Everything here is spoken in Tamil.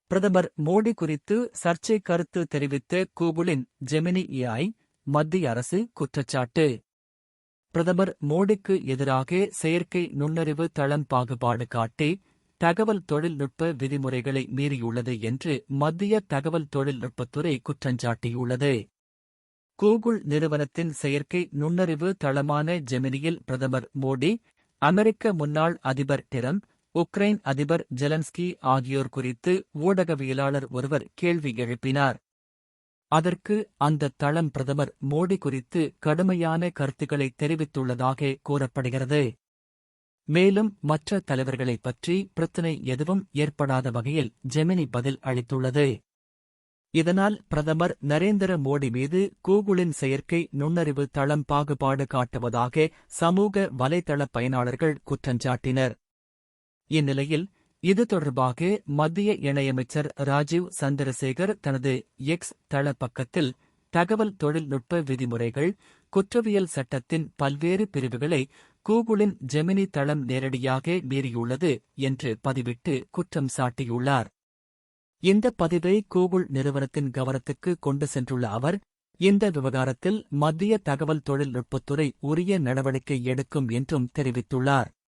பிரதமர் மோடி குறித்து சர்ச்சை கருத்து தெரிவித்த கூகுளின் ஜெமினி ஏஐ, மத்திய அரசு குற்றச்சாட்டு. பிரதமர் மோடிக்கு எதிராக செயற்கை நுண்ணறிவு தளம் பாகுபாடு காட்டி, தகவல் தொழில்நுட்ப விதிமுறைகளை மீறியுள்ளது என்று மத்திய தகவல் தொழில்நுட்பத்துறை குற்றஞ்சாட்டியுள்ளது. கூகுள் நிறுவனத்தின் செயற்கை நுண்ணறிவு தளமான ஜெமினியில் பிரதமர் மோடி, அமெரிக்க முன்னாள் அதிபர் டிரம்ப், உக்ரைன் அதிபர் ஜெலன்ஸ்கி ஆகியோர் குறித்து ஊடகவியலாளர் ஒருவர் கேள்வி எழுப்பினார். அதற்கு அந்த தளம் பிரதமர் மோடி குறித்து கடுமையான கருத்துக்களை தெரிவித்துள்ளதாக கூறப்படுகிறது. மேலும் மற்ற தலைவர்களைப் பற்றி பிரச்சினை எதுவும் ஏற்படாத வகையில் ஜெமினி பதில் அளித்துள்ளது. இதனால் பிரதமர் நரேந்திர மோடி மீது கூகுளின் செயற்கை நுண்ணறிவு தளம் பாகுபாடு காட்டுவதாக சமூக வலைதள பயனாளர்கள் குற்றஞ்சாட்டினர். இந்நிலையில் இது தொடர்பாக மத்திய இணையமைச்சர் ராஜீவ் சந்திரசேகர் தனது எக்ஸ் தள பக்கத்தில் தகவல் தொழில்நுட்ப விதிமுறைகள், குற்றவியல் சட்டத்தின் பல்வேறு பிரிவுகளை கூகுளின் ஜெமினி தளம் நேரடியாக மீறியுள்ளது என்று பதிவிட்டு குற்றம் சாட்டியுள்ளார். இந்த பதிவை கூகுள் நிறுவனத்தின் கவனத்துக்கு கொண்டு சென்றுள்ள அவர், இந்த விவகாரத்தில் மத்திய தகவல் தொழில்நுட்பத்துறை உரிய நடவடிக்கை எடுக்கும் என்றும் தெரிவித்துள்ளார்.